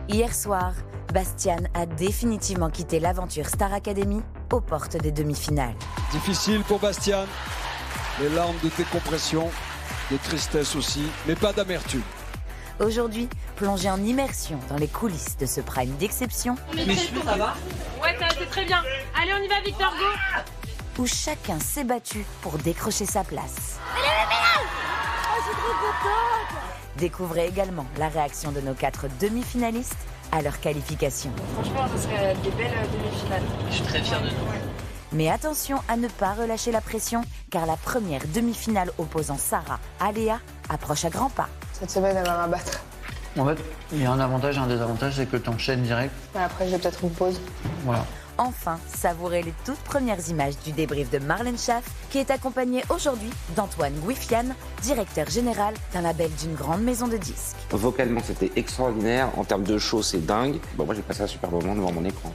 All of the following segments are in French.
Hier soir, Bastian a définitivement quitté l'aventure Star Academy aux portes des demi-finales. Difficile pour Bastian, les larmes de décompression, de tristesse aussi, mais pas d'amertume. Aujourd'hui, plongé en immersion dans les coulisses de ce prime d'exception. Ça va? Ouais, c'est très bien. Allez, on y va, Victor, go! Où chacun s'est battu pour décrocher sa place. Oh, je suis trop contente! Découvrez également la réaction de nos 4 demi-finalistes à leur qualification. Franchement, ce serait des belles demi-finales. Je suis très fier de nous. Mais attention à ne pas relâcher la pression, car la première demi-finale opposant Sarah à Léa approche à grands pas. Cette semaine, elle va m'abattre. En fait, il y a un avantage et un désavantage, c'est que tu enchaînes direct. Mais après, j'ai peut-être une pause. Voilà. Enfin, savourez les toutes premières images du débrief de Marlène Schaff, qui est accompagnée aujourd'hui d'Antoine Guifian, directeur général d'un label d'une grande maison de disques. Vocalement, c'était extraordinaire. En termes de show, c'est dingue. Bon, moi, j'ai passé un super moment devant mon écran.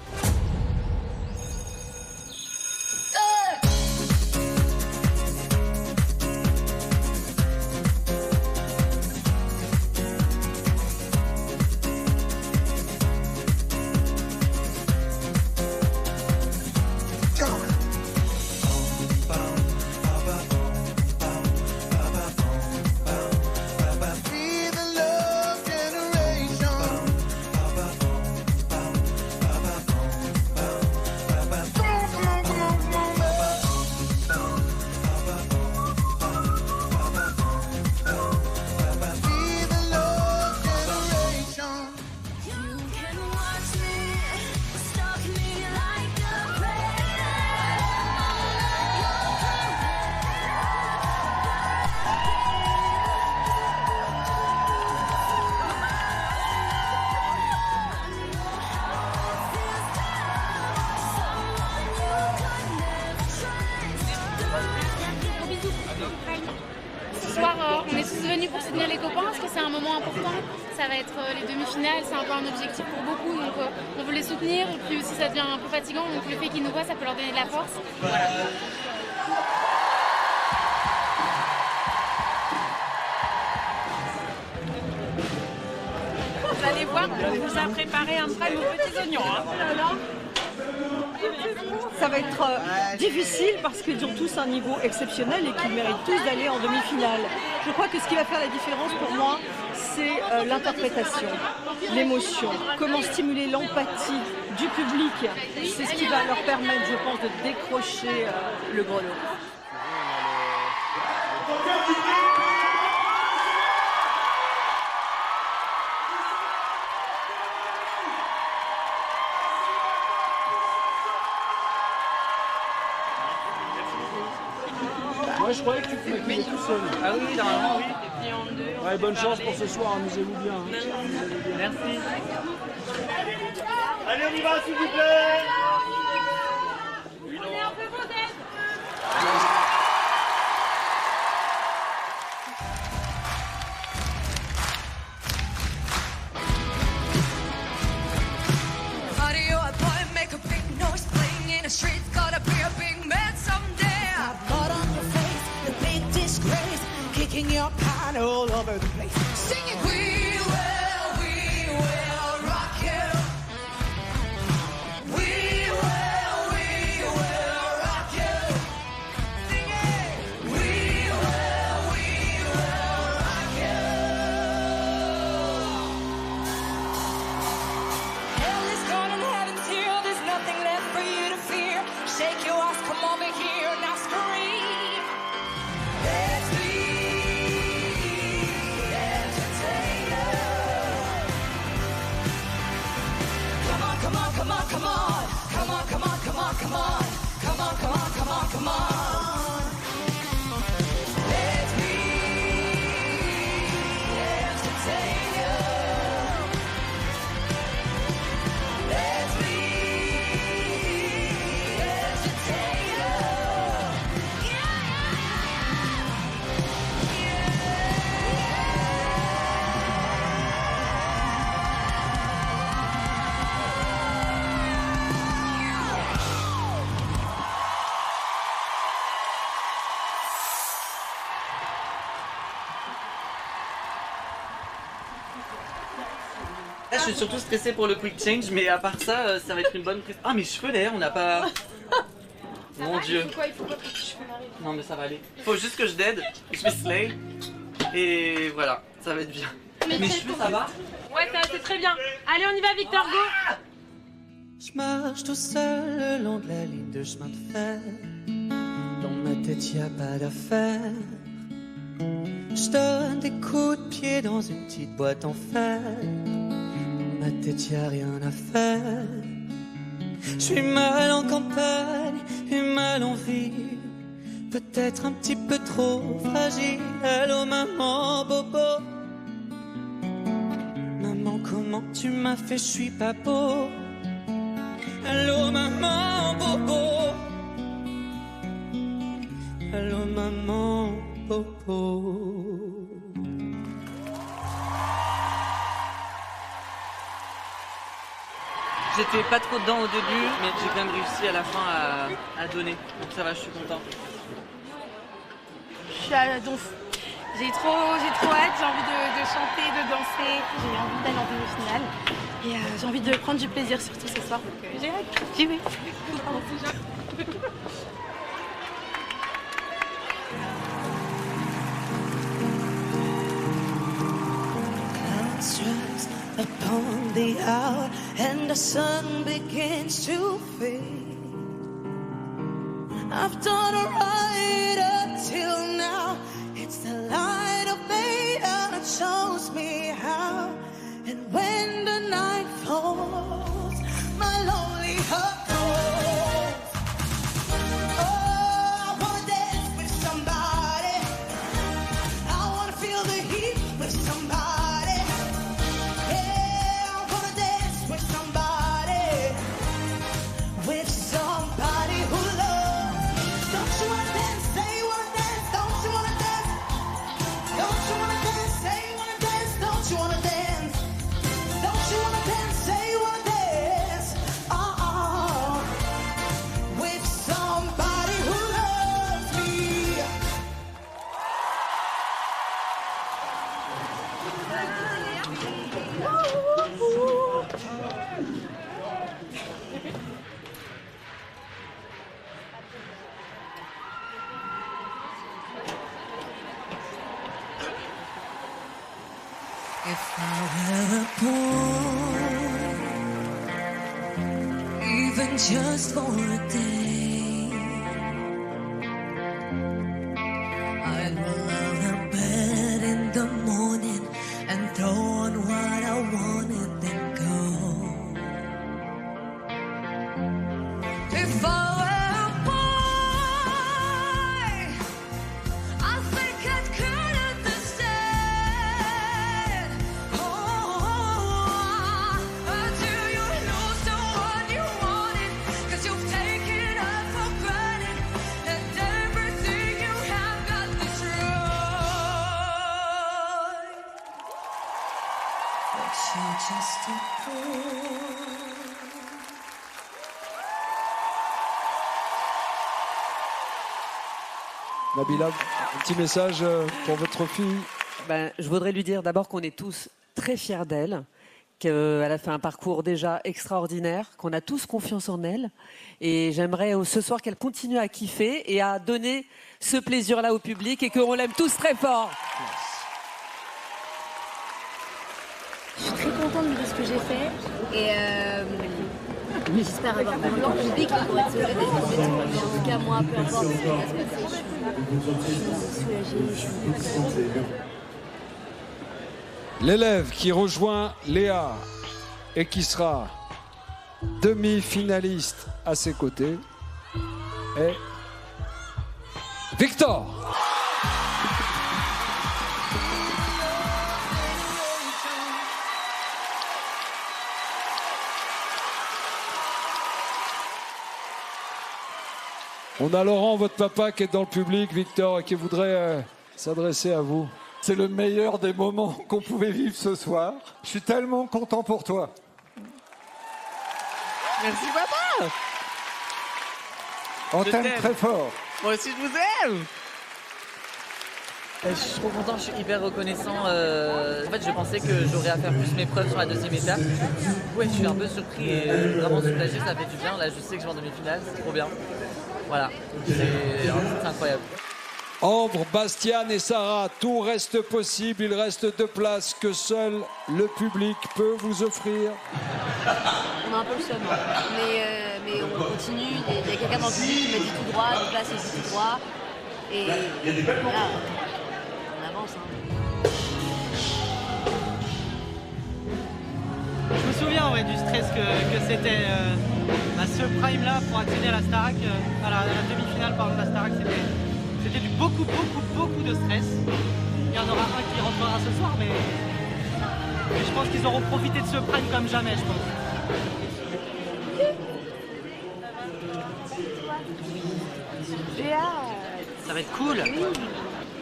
Ce soir, on est tous venus pour soutenir les copains parce que c'est un moment important. Ça va être les demi-finales, c'est un peu un objectif pour beaucoup, donc on veut les soutenir. Et puis aussi, ça devient un peu fatigant, donc le fait qu'ils nous voient, ça peut leur donner de la force. Voilà. Vous allez voir, on vous a préparé un prime aux petits oignons. Hein. Oh là là. Ça va être difficile parce qu'ils ont tous un niveau exceptionnel et qu'ils méritent tous d'aller en demi-finale. Je crois que ce qui va faire la différence pour moi, c'est l'interprétation, l'émotion, comment stimuler l'empathie du public. C'est ce qui va leur permettre, je pense, de décrocher le gros lot. Moi je croyais que tu pouvais tout seul. Ah oui, normalement, oui. Ouais, bonne chance pour ce soir, amusez-vous bien. Merci. Allez, on y va, s'il vous plaît. On est un peu modeste. Your pine all over the place. Singing, we will rock you. We will rock you. Singing, we will rock you. Hell is gone and heaven's here. There's nothing left for you to fear. Shake your ass, come over here, now scream. Let's be come on, come on, come on, come on, come on, come on, come on, come on, come on, come on, come on. Let's be entertainers. Let's be entertainers. Là, je suis surtout stressée pour le quick change, mais à part ça, ça va être une bonne prise. Ah, mes cheveux d'ailleurs, on n'a pas. Mon Dieu. Il faut pas que tes cheveux m'arrivent. Non, mais ça va aller. Faut juste que je dead, je fais slay. Et voilà, ça va être bien. Mes cheveux, ça va? Ouais, c'est très bien. Allez, on y va, Victor, go. Je marche tout seul le long de la ligne de chemin de fer. Dans ma tête, y a pas d'affaire. Je donne des coups de pied dans une petite boîte en fer. Dans ma tête, y a rien à faire. Je suis mal en campagne et mal en ville. Peut-être un petit peu trop fragile. Allô maman, bobo. Maman, comment tu m'as fait, je suis pas beau. Allô maman, bobo. Allô maman, bobo. J'étais pas trop dedans au début, mais j'ai quand même réussi à la fin à donner. Donc ça va, je suis content. Je suis à Donf. J'ai trop hâte, j'ai envie de chanter, de danser. J'ai envie d'aller en demi-finale. Et j'ai envie de prendre du plaisir surtout ce soir. Donc j'ai hâte. J'y vais. Strikes upon the hour and the sun begins to fade. I've done right up till now. It's the light of faith that shows me how. And when the night falls, my lonely heart goes. Oh, I wanna dance with somebody. I wanna feel the heat with somebody. Yeah, I wanna dance with somebody. With somebody who loves. Don't you wanna dance? Say you wanna dance. Don't you wanna dance? Don't you wanna dance? Say you wanna dance. Don't you wanna dance? Don't you wanna dance? Say you wanna dance. With somebody who loves me. If I were born, even just for a day, I'd roll out of bed in the morning and throw on what I wanted, then go. If I were a boy, I think I'd cut at the stand. Until you lose the one you wanted, 'cause you've taken up for granted, and everything you have got destroyed. But you're just a fool. Nabila, un petit message pour votre fille. Je voudrais lui dire d'abord qu'on est tous très fiers d'elle, qu'elle a fait un parcours déjà extraordinaire, qu'on a tous confiance en elle. Et j'aimerais ce soir qu'elle continue à kiffer et à donner ce plaisir-là au public et qu'on l'aime tous très fort. Je suis très contente de ce que j'ai fait et j'espère avoir vraiment le public pour être soulagée. Mais en tout cas, moi, peu importe ce qui va se passer, je suis soulagée, je suis contente. L'élève qui rejoint Léa et qui sera demi-finaliste à ses côtés est Victor. On a Laurent, votre papa, qui est dans le public, Victor, et qui voudrait s'adresser à vous. C'est le meilleur des moments qu'on pouvait vivre ce soir. Je suis tellement content pour toi. Merci papa. On t'aime très fort. Moi aussi je vous aime. Je suis trop content, je suis hyper reconnaissant. En fait, je pensais que j'aurais à faire plus mes preuves sur la deuxième étape. Ouais, je suis un peu surpris et vraiment soulagé, ça fait du bien. Là, je sais que je vais en demi-finale, c'est trop bien. Voilà, c'est incroyable. Ambre, Bastian et Sarah, tout reste possible. Il reste 2 places que seul le public peut vous offrir. On a un peu le seum, hein. Mais on continue. Il y a quelqu'un dans le public qui m'a dit tout droit, donc là c'est dit tout droit. Et voilà, on avance. Hein. Je me souviens du stress que c'était ce prime là pour accéder à la Starac, à la demi-finale de la Starac, c'était du beaucoup de stress. Il y en aura un qui rentrera ce soir, mais je pense qu'ils auront profité de ce prime comme jamais, je pense. Ça va être cool.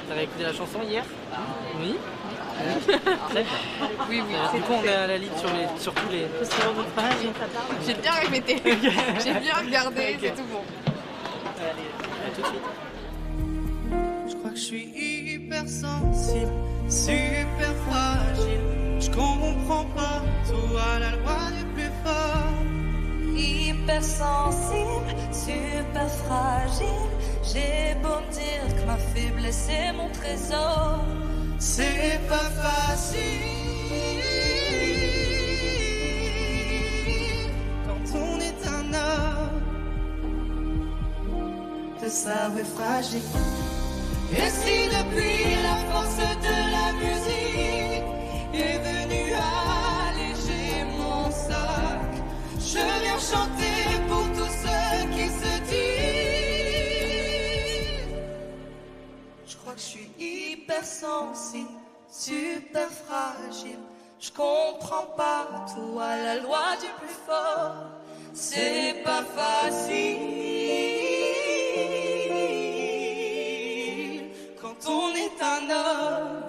T'avais écouté la chanson hier? Oui. Oui, c'est con, on est à la ligne sur tous les pages. J'ai bien répété, j'ai bien regardé, c'est tout bon. Allez, à tout de suite. Je crois que je suis hyper sensible, super fragile. Je comprends pas tout à la loi du plus fort. Hyper sensible, super fragile. J'ai beau me dire que ma faiblesse est mon trésor. C'est pas facile quand on est un homme de s'avouer fragile. Et si depuis la force de la musique est venue alléger mon sac, je viens chanter pour tous ceux qui se disent. Je crois que je suis hyper sensible, super fragile. Je comprends pas tout à la loi du plus fort. C'est pas facile quand on est un homme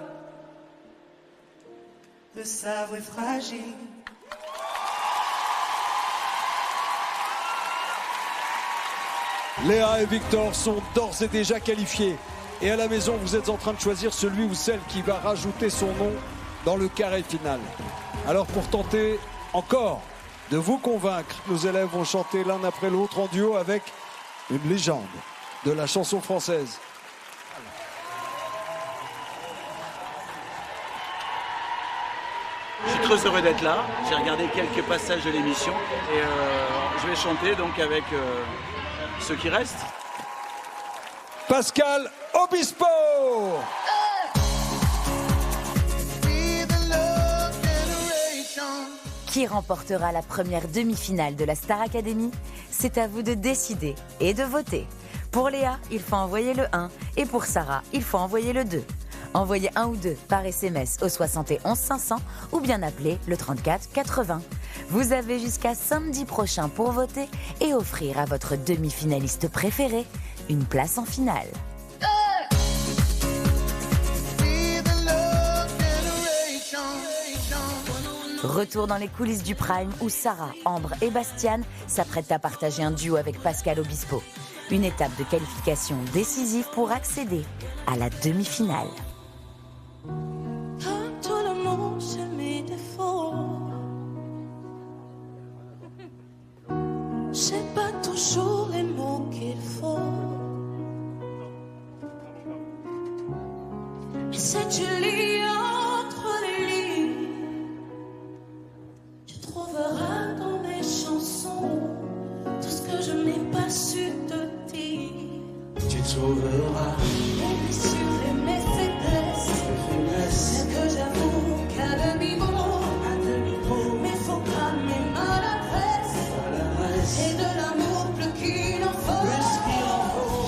de s'avouer fragile. Léa et Victor sont d'ores et déjà qualifiés. Et à la maison, vous êtes en train de choisir celui ou celle qui va rajouter son nom dans le carré final. Alors pour tenter encore de vous convaincre, nos élèves vont chanter l'un après l'autre en duo avec une légende de la chanson française. Je suis très heureux d'être là. J'ai regardé quelques passages de l'émission et je vais chanter donc avec ceux qui restent. Pascal Obispo. Qui remportera la première demi-finale de la Star Academy? C'est à vous de décider et de voter. Pour Léa, il faut envoyer le 1 et pour Sarah, il faut envoyer le 2. Envoyez 1 ou 2 par SMS au 71 500 ou bien appelez le 34 80. Vous avez jusqu'à samedi prochain pour voter et offrir à votre demi-finaliste préféré une place en finale. Retour dans les coulisses du Prime où Sarah, Ambre et Bastian s'apprêtent à partager un duo avec Pascal Obispo. Une étape de qualification décisive pour accéder à la demi-finale. Comme tout le monde, j'ai mes défauts. J'ai pas toujours les mots qu'il faut. Et si tu lis entre les lignes, tu trouveras dans mes chansons tout ce que je n'ai pas su te dire. Tu trouveras mes blessures et mes faiblesses, ce que j'avoue qu'à demi-mot, mais faut pas mes maladresses, et de l'amour plus qu'il en faut.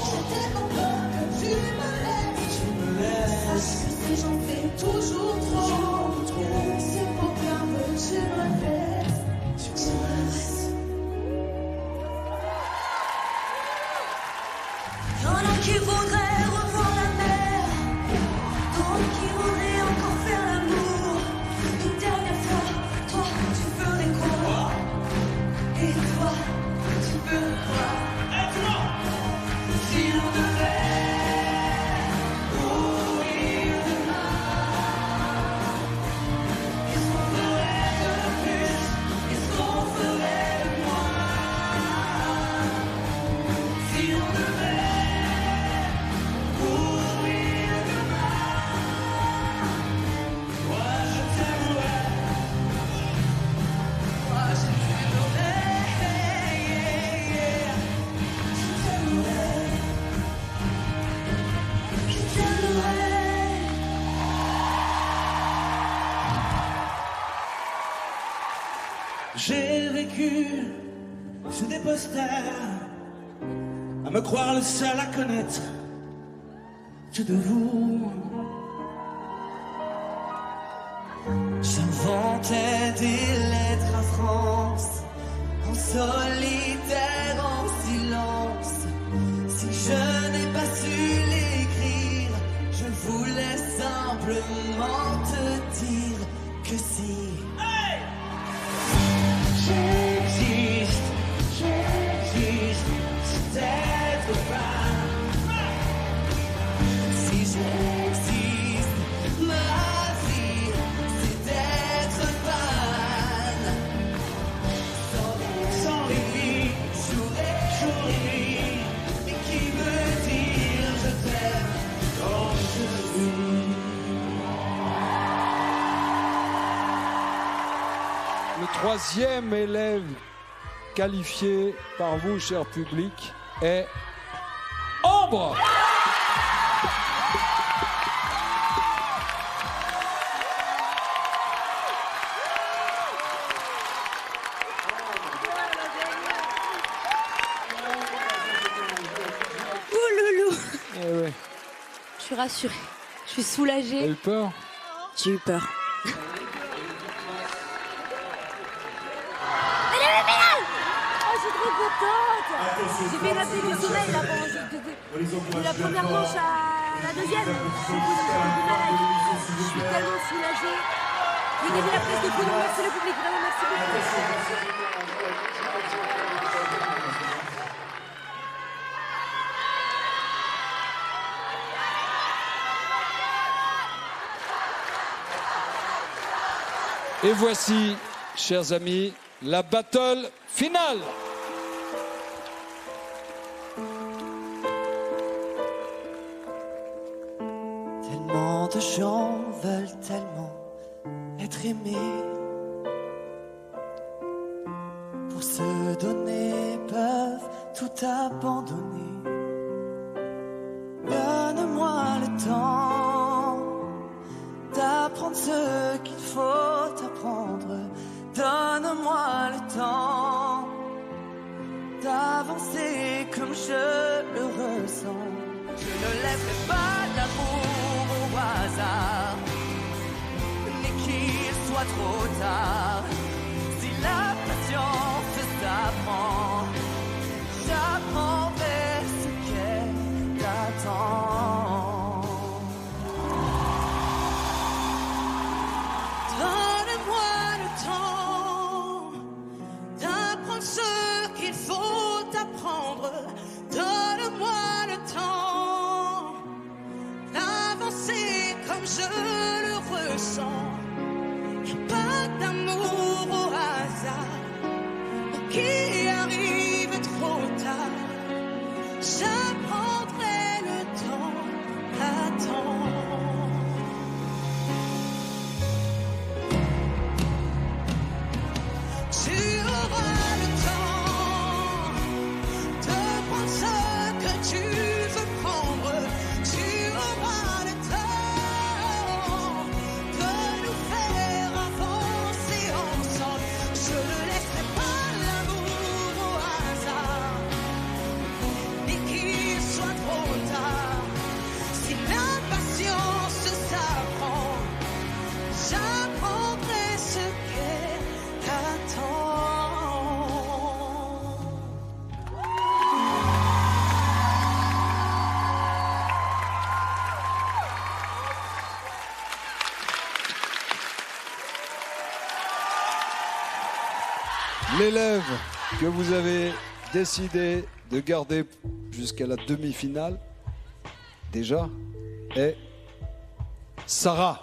J'ai tellement peur que tu me laisses, parce que si j'en fais toujours trop, c'est pour bien que tu me laisses. Y'en a qui voudraient revoir la mer. J'ai vécu sous des posters, à me croire le seul à connaître que de vous. J'inventais des lettres à France, en solitaire, en silence. Si je n'ai pas su l'écrire, je voulais simplement te dire que si. J'existe, c'est d'être fan. Si j'existe, ma vie, c'est d'être fan. Sans répit, jour et nuit, et qui veut dire je t'aime comme je suis. Le troisième élève qualifié par vous, cher public, est Ambre. Ouloulou. Eh ouais. Je suis rassurée. Je suis soulagée. T'as eu peur? J'ai eu peur. Oh, je suis trop contente. J'ai fait rater le sommeil là de la première manche à la deuxième. Je suis tellement soulagée. J'ai gagné la presse de tout le monde. Merci le public, vraiment merci beaucoup. Et voici, chers amis, la battle finale. Tellement de gens veulent tellement être aimés. Pour se donner, peuvent tout abandonner. Donne-moi le temps d'apprendre ce qu'il faut apprendre. Donne-moi le temps d'avancer comme je le ressens. Je ne laisserai pas l'amour au hasard, ni qu'il soit trop tard. Si la patience s'apprend, j'apprendrai ce qu'elle attend. Donne-moi le temps d'apprendre ce qu'il faut apprendre. Donne-moi le temps d'avancer comme je le ressens. Y'a pas d'amour au hasard qui arrive trop tard. J'apprendrai le temps d'attendre. Tu auras le temps de prendre ce que tu veux prendre. Tu auras le temps de nous faire avancer ensemble. Je ne laisserai pas l'amour au hasard, ni qu'il soit trop tard. Si l'impatience s'apprend, j'apprendrai ce qu'elle attend. L'élève que vous avez décidé de garder jusqu'à la demi-finale, déjà, est Sarah.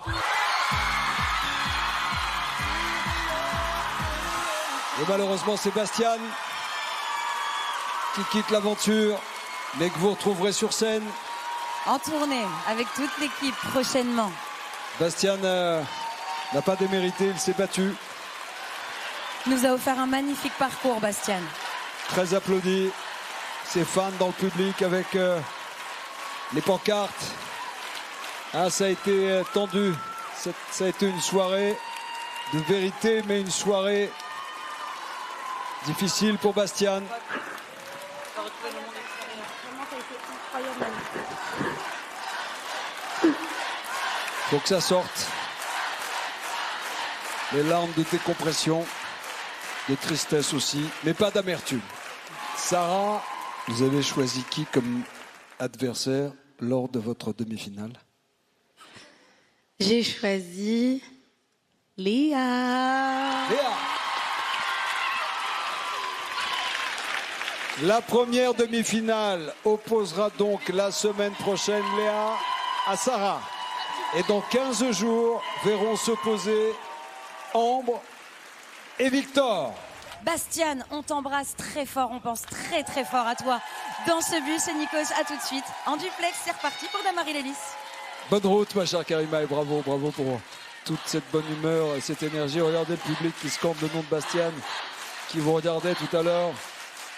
Et malheureusement, Sébastien qui quitte l'aventure, mais que vous retrouverez sur scène. En tournée, avec toute l'équipe, prochainement. Bastien n'a pas démérité, il s'est battu. Il nous a offert un magnifique parcours, Bastien. Très applaudi. Ses fans dans le public avec les pancartes. Ah, ça a été tendu. Ça a été une soirée de vérité, mais une soirée Difficile pour Bastian. Faut que ça sorte. Les larmes de décompression, de tristesse aussi, mais pas d'amertume. Sarah, vous avez choisi qui comme adversaire lors de votre demi-finale? J'ai choisi Léa. Léa. La première demi-finale opposera donc la semaine prochaine Léa à Sarah. Et dans 15 jours, verront s'opposer Ambre et Victor. Bastian, on t'embrasse très fort, on pense très très fort à toi. Dans ce bus, et Nikos, à tout de suite. En duplex, c'est reparti pour Damary Lélis. Bonne route, ma chère Karima, et bravo pour toute cette bonne humeur et cette énergie. Regardez le public qui scande le nom de Bastian, qui vous regardait tout à l'heure.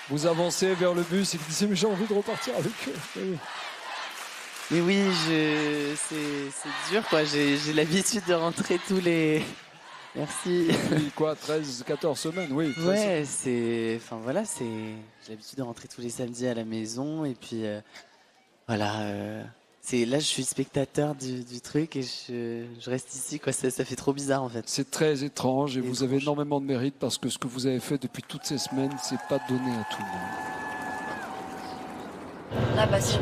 Vous avancez vers le bus et qui disait mais j'ai envie de repartir avec eux. Oui. Mais oui, c'est dur quoi. J'ai l'habitude de rentrer tous les. Merci. Oui, quoi, 13, 14 semaines, oui. Ouais, enfin voilà, j'ai l'habitude de rentrer tous les samedis à la maison et puis voilà. Là, je suis spectateur du truc et je reste ici quoi. Ça fait trop bizarre en fait. C'est très étrange et vous avez énormément de mérite parce que ce que vous avez fait depuis toutes ces semaines, c'est pas donné à tout le monde. Là, Bastien,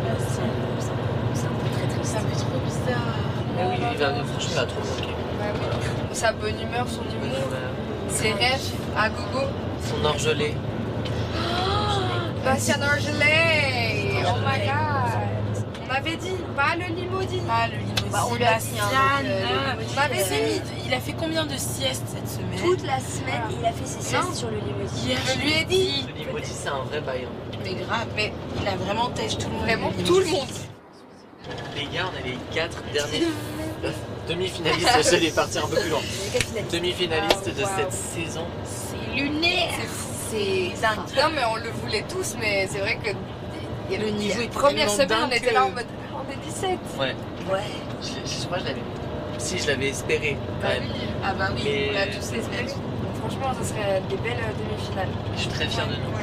c'est un peu très triste. Ça fait trop bizarre. Mais oui, franchement, il va trop manquer. Sa bonne humeur, son humour, ses rêves à gogo. Son orgelé. Bastien Orgelé. Oh my god. On avait dit, pas le limousine. Pas le limousine. On lui a dit On avait dit. Il a fait combien de siestes cette semaine? Toute la semaine, il a fait ses siestes sur le limousine. Hier, Je lui ai dit. Le Limousin, c'est un vrai bail. Mais grave, mais il a vraiment têche tout le monde. Vraiment tout le monde. Les gars, on a les 4 derniers demi-finalistes. J'allais partir un peu plus loin. Demi-finalistes de cette saison. C'est lunaire. C'est dingue. Non mais on le voulait tous, mais c'est vrai que Le niveau est première tellement semaine, on dingue était que- là en mode on est 17. Ouais. Ouais. Je crois que je l'avais espéré quand même. Ah bah oui, Mais- on l'a tous espéré. Franchement, ce serait des belles demi-finales. Je suis très fier de nous.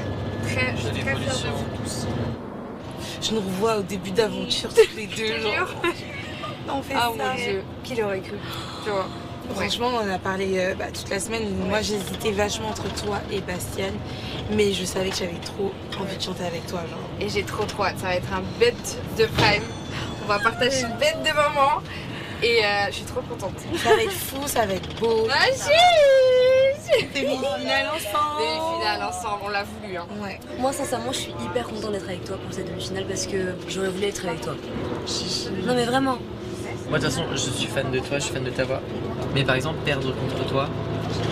Je suis très fière de l'évolution. vous tous. Je nous revois au début d'aventure tous les deux. Genre. On fait Ah ça. mon Dieu. Qui l'aurait cru, tu vois. Franchement, on en a parlé toute la semaine. Moi, j'hésitais vachement entre toi et Bastian, mais je savais que j'avais trop envie de chanter avec toi. Genre. Et j'ai trop hâte. Ça va être un bête de prime. On va partager une bête de moments. Et je suis trop contente. Ça va être fou, ça va être beau. Demi-finale ensemble. Demi-finale ensemble, on l'a voulu. Hein. Ouais. Moi, sincèrement, je suis hyper contente d'être avec toi pour cette demi-finale parce que j'aurais voulu être avec toi. Non, mais vraiment. Moi, de toute façon, je suis fan de toi, je suis fan de ta voix. Mais par exemple, perdre contre toi,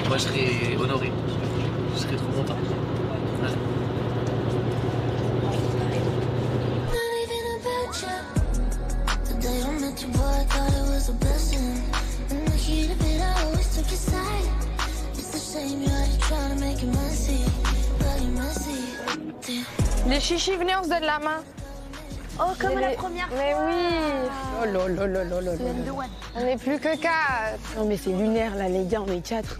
moi, je serais honoré. Je serais trop content. Voilà. Les chichis, venez, on se donne la main. Oh, comme la première fois. Mais oui. Oh là là là là là là. On n'est plus que 4. Non, mais c'est lunaire là, les gars, on est 4.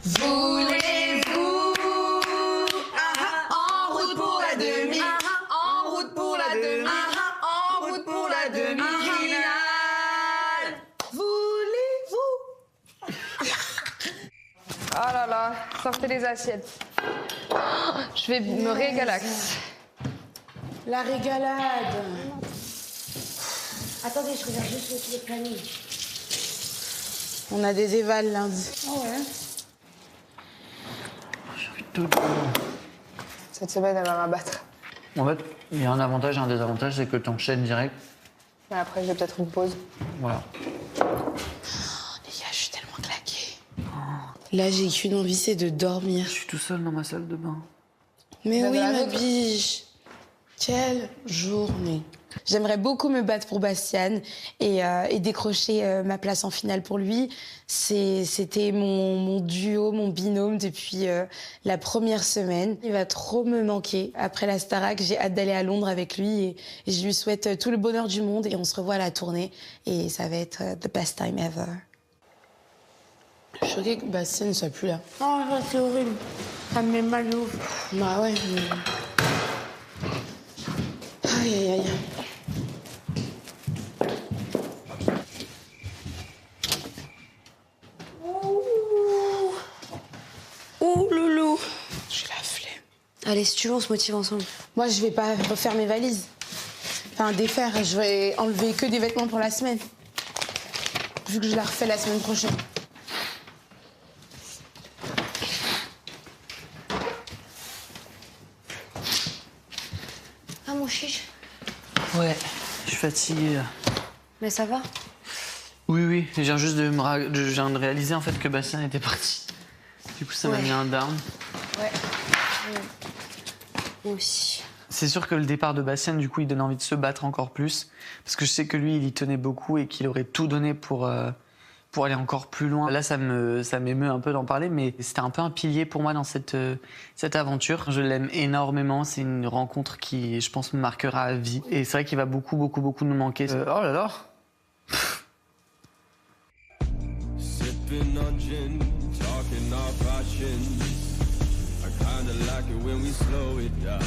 Voulez-vous en route pour la demi, en route pour la demi, en route pour la demi-finale. Voulez-vous? Oh là là, sortez les assiettes. Je vais me régalax. La régalade. Attendez, je regarde juste le planning. On a des évals lundi. Oh ouais. Cette semaine, elle va m'abattre. En fait, il y a un avantage et un désavantage, c'est que tu enchaînes direct. Mais après, j'ai peut-être une pause. Voilà. Les gars, je suis tellement claquée. Là, j'ai qu'une envie, c'est de dormir. Je suis tout seul dans ma salle de bain. Mais Bah, oui, dans la ma nôtre. biche. Quelle journée. J'aimerais beaucoup me battre pour Bastian et décrocher ma place en finale pour lui. C'était mon duo, mon binôme depuis la première semaine. Il va trop me manquer. Après la Starac, j'ai hâte d'aller à Londres avec lui et je lui souhaite tout le bonheur du monde et on se revoit à la tournée et ça va être the best time ever. Je choquée que Bastien ne soit plus là. Oh, c'est horrible. Ça me met mal de ouf. Bah ouais. Aïe, aïe, aïe. Ouh, loulou. J'ai la flemme. Allez, si tu veux, on se motive ensemble. Moi, je vais pas refaire mes valises. Enfin, défaire. Je vais enlever que des vêtements pour la semaine. Vu que je la refais la semaine prochaine. Ah, mon chiche. Ouais, je suis fatigué. Mais ça va? Oui, je viens juste je viens de réaliser en fait que Bastien était parti. Du coup, ça m'a mis un down. Ouais. Moi aussi. C'est sûr que le départ de Bastien, du coup, il donne envie de se battre encore plus. Parce que je sais que lui, il y tenait beaucoup et qu'il aurait tout donné pour aller encore plus loin. Là, ça m'émeut un peu d'en parler, mais c'était un peu un pilier pour moi dans cette aventure. Je l'aime énormément. C'est une rencontre qui, je pense, me marquera à vie. Et c'est vrai qu'il va beaucoup nous manquer. Oh là là! Sipping on gin, talking our passions. I kinda like it when we slow it down.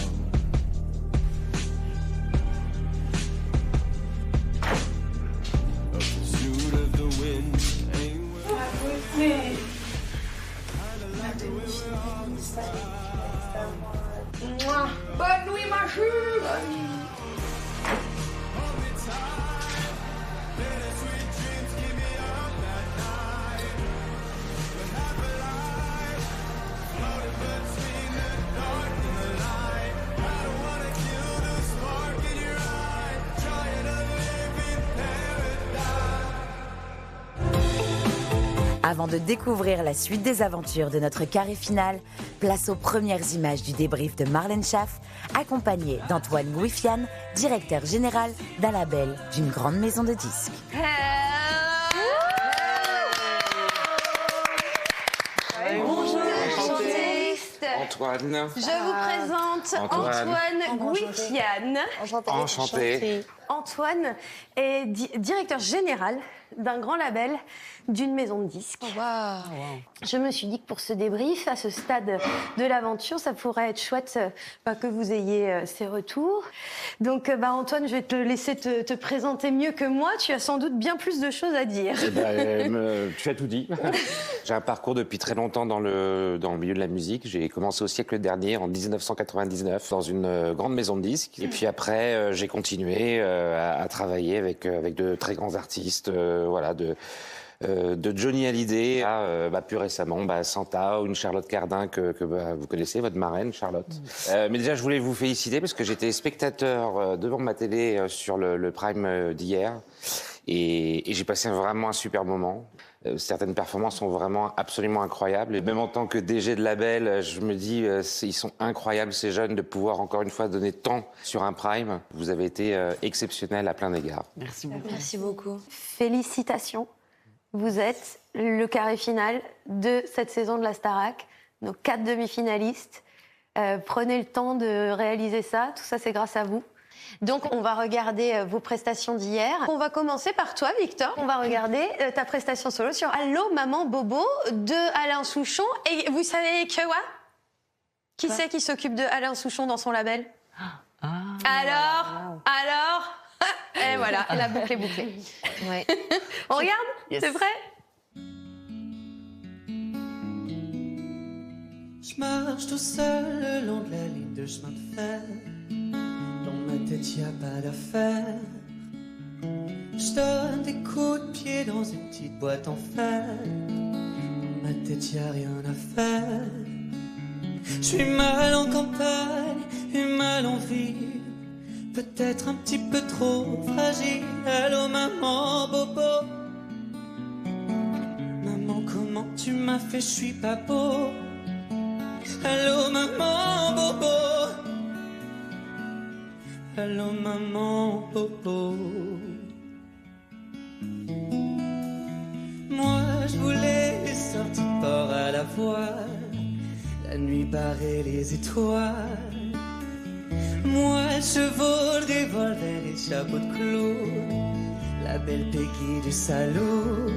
A pursuit of the wind ain't Bonne nuit, ma chou. Avant de découvrir la suite des aventures de notre carré final, place aux premières images du débrief de Marlène Schaff, accompagnée d'Antoine Gouifian, directeur général d'un label d'une grande maison de disques. Bonjour, enchantée. Antoine. Je vous présente Antoine Gouifian. Enchanté. Antoine est directeur général d'un grand label, d'une maison de disques. Je me suis dit que pour ce débrief, à ce stade de l'aventure, ça pourrait être chouette que vous ayez ces retours. Donc Antoine, je vais te laisser te présenter mieux que moi. Tu as sans doute bien plus de choses à dire. Tu as tout dit. J'ai un parcours depuis très longtemps dans le milieu de la musique. J'ai commencé au siècle dernier, en 1999, dans une grande maison de disques. Et puis après, j'ai continué à travailler avec de très grands artistes, de Johnny Hallyday à plus récemment Santa ou une Charlotte Cardin que vous connaissez, votre marraine Charlotte. Mais déjà je voulais vous féliciter parce que j'étais spectateur devant ma télé sur le Prime d'hier et j'ai passé vraiment un super moment. Certaines performances sont vraiment absolument incroyables et même en tant que DG de label, je me dis ils sont incroyables ces jeunes de pouvoir encore une fois donner tant sur un Prime. Vous avez été exceptionnel à plein d'égards. Merci beaucoup. Merci beaucoup. Félicitations. Vous êtes le carré final de cette saison de la Starac, nos 4 demi-finalistes. Prenez le temps de réaliser ça, tout ça c'est grâce à vous. Donc on va regarder vos prestations d'hier. On va commencer par toi Victor. On va regarder ta prestation solo sur Allô Maman Bobo de Alain Souchon. Et vous savez que quoi? Qui c'est qui s'occupe de Alain Souchon dans son label? Alors et voilà, la boucle est bouclée. Ouais. On regarde? Yes. C'est prêt? Je marche tout seul le long de la ligne de chemin de fer. Dans ma tête y a pas d'affaire. Je donne des coups de pied dans une petite boîte en fer. Dans ma tête y a rien à faire. Je suis mal en campagne et mal en ville. Peut-être un petit peu trop fragile. Allô maman Bobo. Maman comment tu m'as fait, je suis pas beau. Allô maman Bobo. Allô maman Bobo. Moi je voulais les sorties de port à la voile. La nuit barrée les étoiles. Moi, le chevaux, le revolver et le chapeau de clous. La belle Peggy du salaud.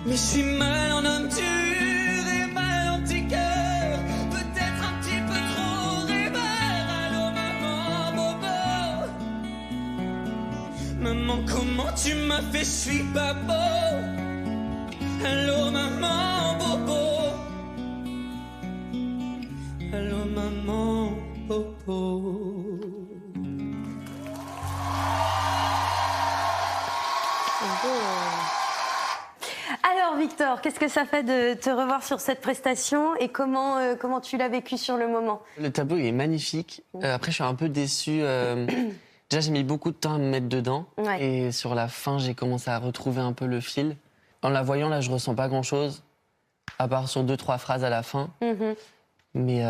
Mais je suis mal en homme dur et mal en petit cœur, peut-être un petit peu trop rêveur. Allô maman, bobo. Maman, comment tu m'as fait, je suis pas beau. Allô maman, bobo. Allô maman, bobo. Alors Victor, qu'est-ce que ça fait de te revoir sur cette prestation et comment tu l'as vécu sur le moment? Le tableau il est magnifique. Après, je suis un peu déçue. Déjà, j'ai mis beaucoup de temps à me mettre dedans. Ouais. Et sur la fin, j'ai commencé à retrouver un peu le fil. En la voyant, là, je ressens pas grand-chose, à part sur 2-3 phrases à la fin. Mais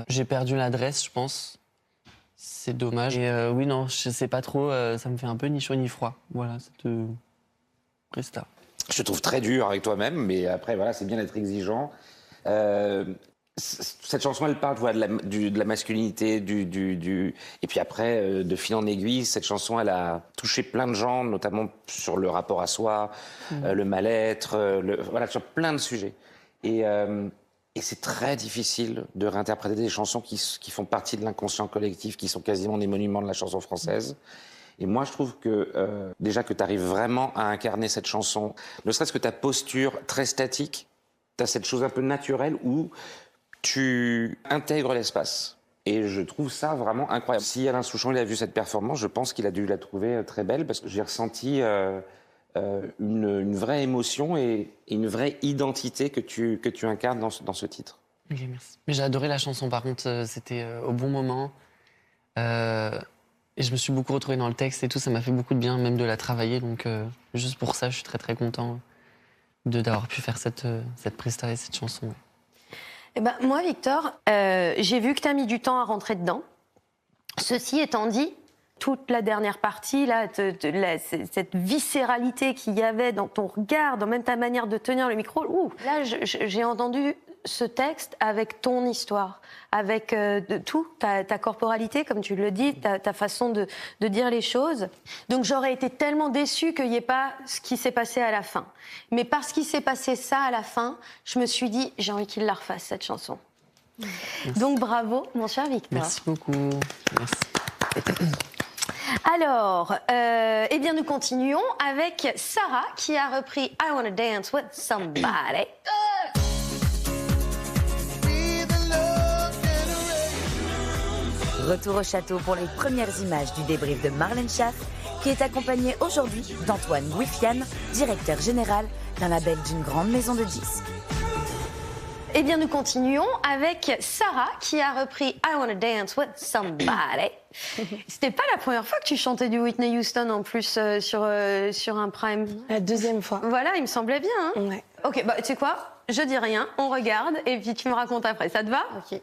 j'ai perdu l'adresse, je pense. C'est dommage. Et oui, non, je sais pas trop. Ça me fait un peu ni chaud ni froid. Voilà, cette presta. Je te trouve très dur avec toi-même, mais après, voilà, c'est bien d'être exigeant. Cette chanson, elle parle voilà, de la masculinité, et puis après, de fil en aiguille, cette chanson, elle a touché plein de gens, notamment sur le rapport à soi, le mal-être, voilà, sur plein de sujets. Et c'est très difficile de réinterpréter des chansons qui font partie de l'inconscient collectif, qui sont quasiment des monuments de la chanson française. Et moi, je trouve que, déjà que tu arrives vraiment à incarner cette chanson, ne serait-ce que ta posture très statique, tu as cette chose un peu naturelle où tu intègres l'espace. Et je trouve ça vraiment incroyable. Si Alain Souchon il a vu cette performance, je pense qu'il a dû la trouver très belle, parce que j'ai ressenti une vraie émotion et une vraie identité que tu incarnes dans ce titre. Ok, merci. Mais j'ai adoré la chanson, par contre, c'était au bon moment. Et je me suis beaucoup retrouvée dans le texte et tout, ça m'a fait beaucoup de bien, même de la travailler. Donc, juste pour ça, je suis très très content d'avoir pu faire cette presta et cette chanson. Eh ben, moi, Victor, j'ai vu que tu as mis du temps à rentrer dedans. Ceci étant dit, toute la dernière partie, là, cette viscéralité qu'il y avait dans ton regard, dans même ta manière de tenir le micro, là, j'ai entendu ce texte avec ton histoire, avec tout, ta corporalité, comme tu le dis, ta façon de dire les choses. Donc j'aurais été tellement déçue qu'il n'y ait pas ce qui s'est passé à la fin. Mais parce qu'il s'est passé ça à la fin, je me suis dit, j'ai envie qu'il la refasse, cette chanson. Merci. Donc bravo, mon cher Victor. Merci beaucoup. Merci. Alors, eh bien nous continuons avec Sarah qui a repris I Wanna Dance With Somebody. Retour au château pour les premières images du débrief de Marlène Schaff, qui est accompagnée aujourd'hui d'Antoine Guifian, directeur général d'un label d'une grande maison de disques. Eh bien, nous continuons avec Sarah qui a repris I Wanna Dance With Somebody. C'était pas la première fois que tu chantais du Whitney Houston en plus sur un prime. La deuxième fois. Voilà, il me semblait bien. Hein. Ouais. Ok, bah tu sais quoi? Je dis rien, on regarde et puis tu me racontes après. Ça te va? Ok.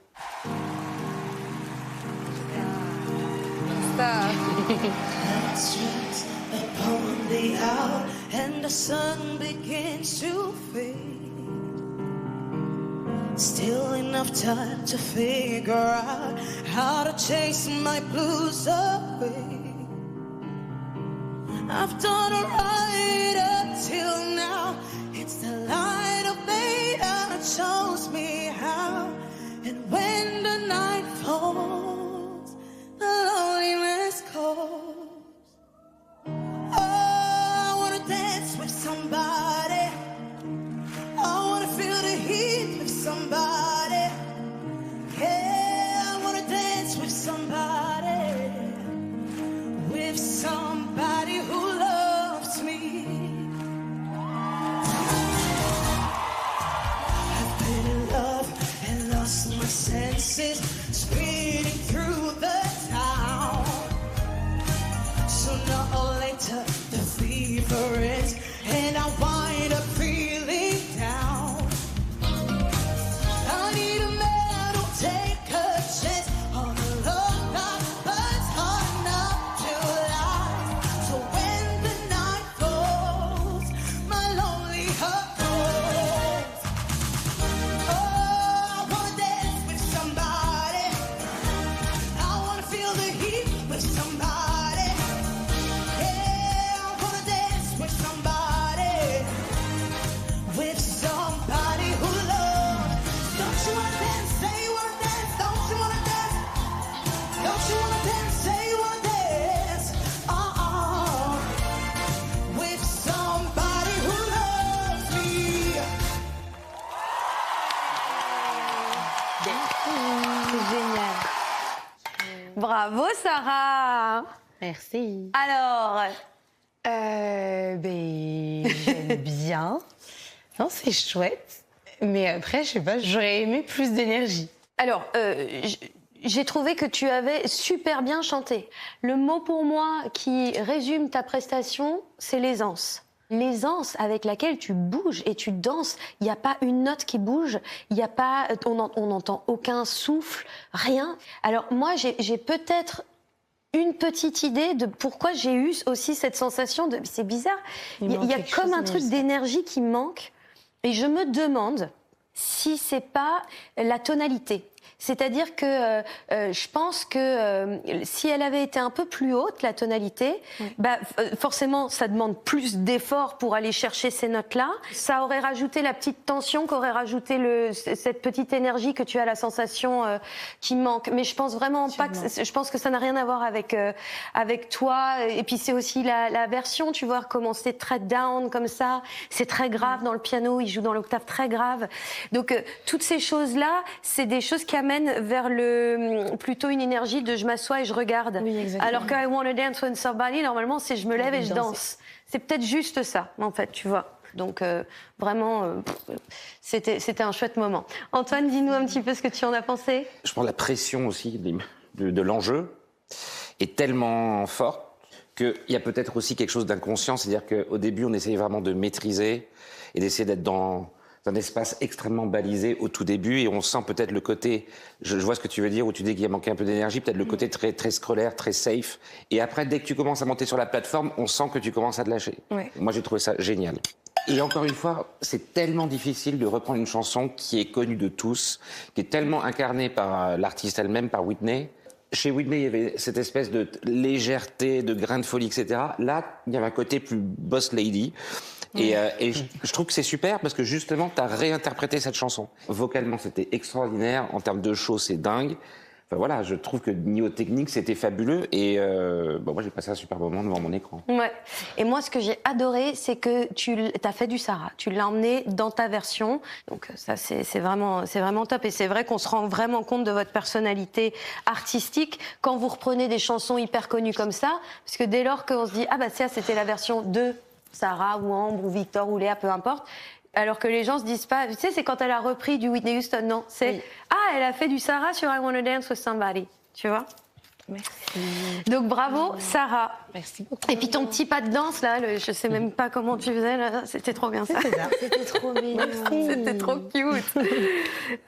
Upon the hour and the sun begins to fade. Still enough time to figure out how to chase my blues away. I've done right up till now. It's the light of day that shows me how. And when the night falls, the loneliness calls. Oh, I wanna dance with somebody. I wanna feel the heat with somebody. Yeah, I wanna dance with somebody. With somebody who loves me. I've been in love and lost my senses, speeding through the town. Sooner or later, the fever ends, and I wind up feeling down. I Génial. Bravo, Sarah. Merci. Alors, j'aime bien. Non, c'est chouette. Mais après, je sais pas, j'aurais aimé plus d'énergie. Alors, j'ai trouvé que tu avais super bien chanté. Le mot pour moi qui résume ta prestation, c'est l'aisance. L'aisance avec laquelle tu bouges et tu danses. Il n'y a pas une note qui bouge, il y a pas, on n'entend aucun souffle, rien. Alors moi, j'ai peut-être une petite idée de pourquoi j'ai eu aussi cette sensation de... C'est bizarre, il y a comme un truc d'énergie qui manque. Et je me demande si c'est pas la tonalité. C'est-à-dire que je pense que si elle avait été un peu plus haute, la tonalité, forcément, ça demande plus d'efforts pour aller chercher ces notes-là. Ça aurait rajouté la petite tension, qu'aurait rajouté cette petite énergie que tu as la sensation qui manque. Mais je pense vraiment pas que... Je pense que ça n'a rien à voir avec toi. Et puis c'est aussi la version, tu vois, comment c'est très down comme ça. C'est très grave dans le piano, il joue dans l'octave très grave. Donc toutes ces choses-là, c'est des choses qui amènent vers plutôt une énergie de je m'assois et je regarde. Oui, alors que I Wanna Dance With Somebody, normalement, c'est je me lève et je danse. C'est peut-être juste ça, en fait, tu vois. Donc vraiment, c'était un chouette moment. Antoine, dis-nous un petit peu ce que tu en as pensé. Je pense que la pression aussi de l'enjeu est tellement forte qu'il y a peut-être aussi quelque chose d'inconscient. C'est-à-dire qu'au début, on essayait vraiment de maîtriser et d'essayer d'être dans un espace extrêmement balisé au tout début, et on sent peut-être le côté, je vois ce que tu veux dire, où tu dis qu'il y a manqué un peu d'énergie, peut-être le côté très, très scolaire, très safe. Et après, dès que tu commences à monter sur la plateforme, on sent que tu commences à te lâcher. Ouais. Moi, j'ai trouvé ça génial. Et encore une fois, c'est tellement difficile de reprendre une chanson qui est connue de tous, qui est tellement incarnée par l'artiste elle-même, par Whitney. Chez Whitney, il y avait cette espèce de légèreté, de grain de folie, etc. Là, il y avait un côté plus boss lady. Et je trouve que c'est super parce que justement, tu as réinterprété cette chanson. Vocalement, c'était extraordinaire. En termes de show, c'est dingue. Enfin voilà, je trouve que niveau technique, c'était fabuleux. Et moi, j'ai passé un super moment devant mon écran. Ouais. Et moi, ce que j'ai adoré, c'est que tu as fait du Sarah. Tu l'as emmené dans ta version. Donc ça, c'est vraiment top. Et c'est vrai qu'on se rend vraiment compte de votre personnalité artistique quand vous reprenez des chansons hyper connues comme ça. Parce que dès lors qu'on se dit, ah bah ça, c'était la version de Sarah ou Ambre ou Victor ou Léa, peu importe. Alors que les gens se disent pas, tu sais, c'est quand elle a repris du Whitney Houston, non, c'est ah, elle a fait du Sarah sur I Wanna Dance With Somebody, tu vois. Merci. Donc bravo Sarah. Merci beaucoup. Et puis ton petit pas de danse là, je sais même pas comment tu faisais là, c'était trop bien ça. C'était trop bien. C'était trop cute.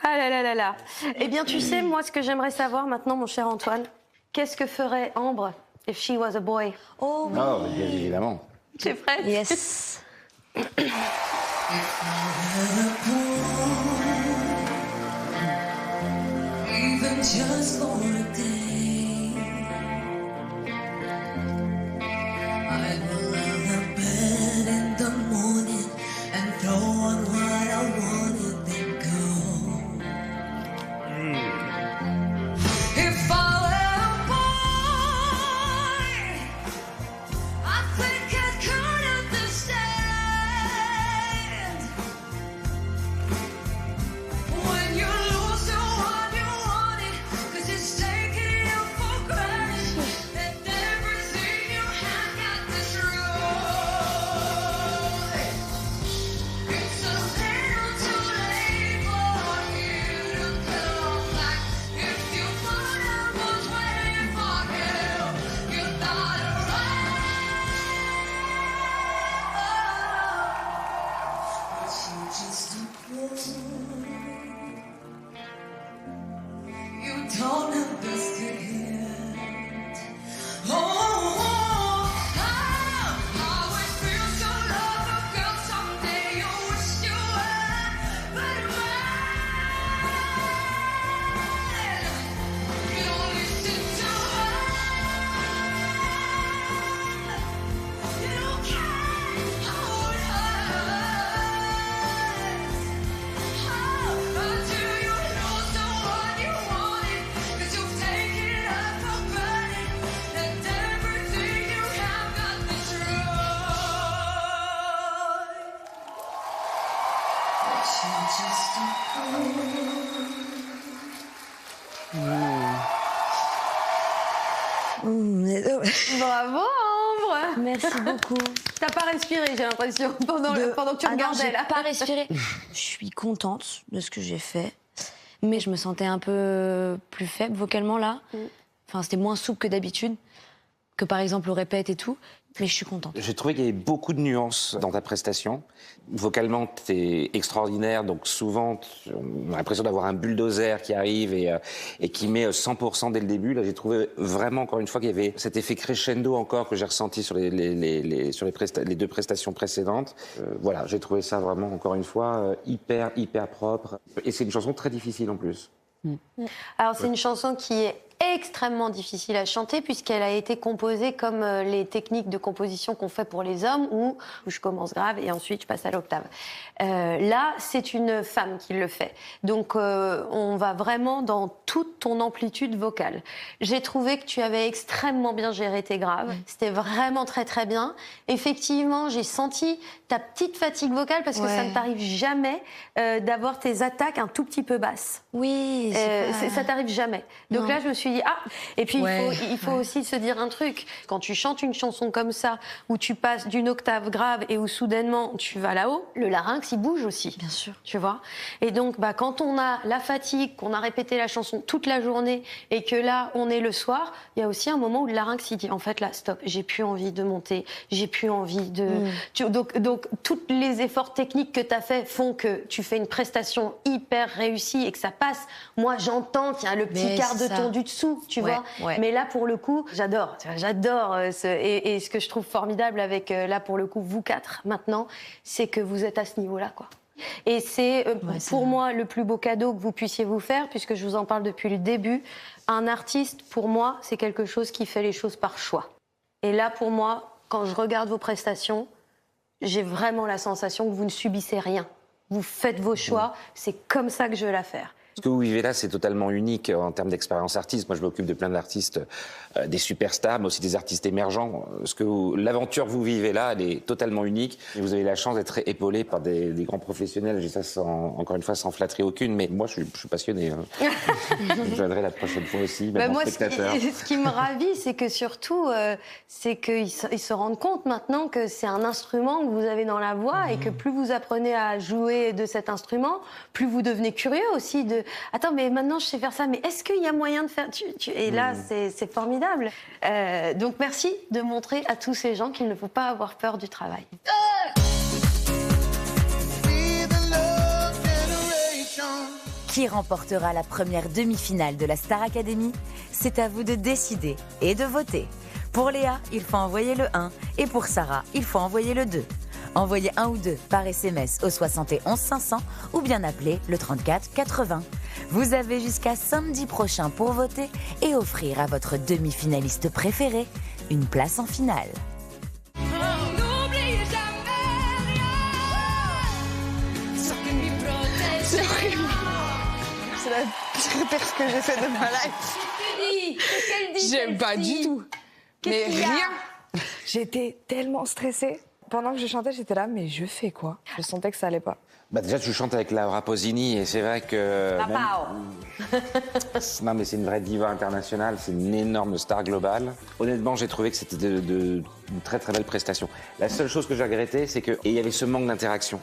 Ah là là là là. Eh bien tu sais, moi ce que j'aimerais savoir maintenant, mon cher Antoine, qu'est-ce que ferait Ambre if she was a boy? Oh, oui. Oh, bien évidemment. Tu es prête? Yes. Even just for a day, I will lay in bed in the morning and throw on what I wanted, then go. If I were a boy, I think I could understand when you lose someone you wanted, 'cause it's taking you for granted that everything you have got destroyed. It's a little too late for you to come back. If you thought I was waiting for you, you thought it right. But you just don't. You don't understand. I always feel so loved, girl. Someday you wish you were better man. You don't listen to her. You don't care how it hurts. Until you lose someone you wanted, 'cause you've taken her for granted, and everything you have got destroyed. But you just don't. Bravo Ambre. Merci beaucoup. T'as pas respiré, j'ai l'impression, pendant que tu regardais j'ai là. pas respiré. Je suis contente de ce que j'ai fait, mais je me sentais un peu plus faible vocalement là. Enfin, c'était moins souple que d'habitude, que par exemple au répète et tout. Mais je suis contente. J'ai trouvé qu'il y avait beaucoup de nuances dans ta prestation. Vocalement, tu es extraordinaire, donc souvent, on a l'impression d'avoir un bulldozer qui arrive et qui met 100% dès le début. Là, j'ai trouvé vraiment, encore une fois, qu'il y avait cet effet crescendo encore que j'ai ressenti sur les deux prestations précédentes. Voilà, j'ai trouvé ça vraiment, encore une fois, hyper propre. Et c'est une chanson très difficile en plus. Alors, c'est une chanson qui est extrêmement difficile à chanter puisqu'elle a été composée comme les techniques de composition qu'on fait pour les hommes où je commence grave et ensuite je passe à l'octave. Là, c'est une femme qui le fait. Donc, on va vraiment dans toute ton amplitude vocale. J'ai trouvé que tu avais extrêmement bien géré tes graves. C'était vraiment très bien. Effectivement, j'ai senti ta petite fatigue vocale parce que ça ne t'arrive jamais d'avoir tes attaques un tout petit peu basses. Oui, ça t'arrive jamais. Donc là, je me suis dit, ah. Et puis, il faut aussi se dire un truc. Quand tu chantes une chanson comme ça, où tu passes d'une octave grave et où soudainement tu vas là-haut, le larynx, il bouge aussi. Bien sûr. Tu vois? Et donc, quand on a la fatigue, qu'on a répété la chanson toute la journée et que là, on est le soir, il y a aussi un moment où le larynx, il dit, en fait, là, stop, j'ai plus envie de monter, j'ai plus envie de... Donc, tous les efforts techniques que tu as fait font que tu fais une prestation hyper réussie et que ça passe. Moi, j'entends qu'il y a le petit quart de ton du dessous, tu vois. Mais là, pour le coup, j'adore. Et ce que je trouve formidable avec, là, pour le coup, vous quatre, maintenant, c'est que vous êtes à ce niveau-là, quoi. Et c'est, pour moi, le plus beau cadeau que vous puissiez vous faire, puisque je vous en parle depuis le début. Un artiste, pour moi, c'est quelque chose qui fait les choses par choix. Et là, pour moi, quand je regarde vos prestations, j'ai vraiment la sensation que vous ne subissez rien. Vous faites vos choix, c'est comme ça que je veux la faire. Ce que vous vivez là, c'est totalement unique en termes d'expérience artiste. Moi, je m'occupe de plein d'artistes, des superstars, mais aussi des artistes émergents. L'aventure que vous vivez là, elle est totalement unique. Et vous avez la chance d'être épaulé par des grands professionnels. Je dis ça encore une fois, sans flatterie aucune. Mais moi, je suis passionné. Je viendrai la prochaine fois aussi, même en spectateur. Ce qui me ravit, c'est que surtout, c'est qu'ils se rendent compte maintenant que c'est un instrument que vous avez dans la voix et que plus vous apprenez à jouer de cet instrument, plus vous devenez curieux aussi de attends, mais maintenant je sais faire ça, mais est-ce qu'il y a moyen de faire... Et là, c'est formidable. Donc merci de montrer à tous ces gens qu'il ne faut pas avoir peur du travail. Qui remportera la première demi-finale de la Star Academy? C'est à vous de décider et de voter. Pour Léa, il faut envoyer le 1 et pour Sarah, il faut envoyer le 2. Envoyez 1 ou 2 par SMS au 71 500 ou bien appelez le 34 80. Vous avez jusqu'à samedi prochain pour voter et offrir à votre demi-finaliste préféré une place en finale. C'est horrible. C'est la pire perf que j'ai fait de ma life. J'aime pas du tout. Mais rien. J'étais tellement stressée. Pendant que je chantais, j'étais là, mais je fais quoi? Je sentais que ça allait pas. Déjà, tu chantes avec Laura Pausini et c'est vrai que... Non, mais c'est une vraie diva internationale, c'est une énorme star globale. Honnêtement, j'ai trouvé que c'était une très très belle prestation. La seule chose que j'ai regretté, c'est qu'il y avait ce manque d'interaction.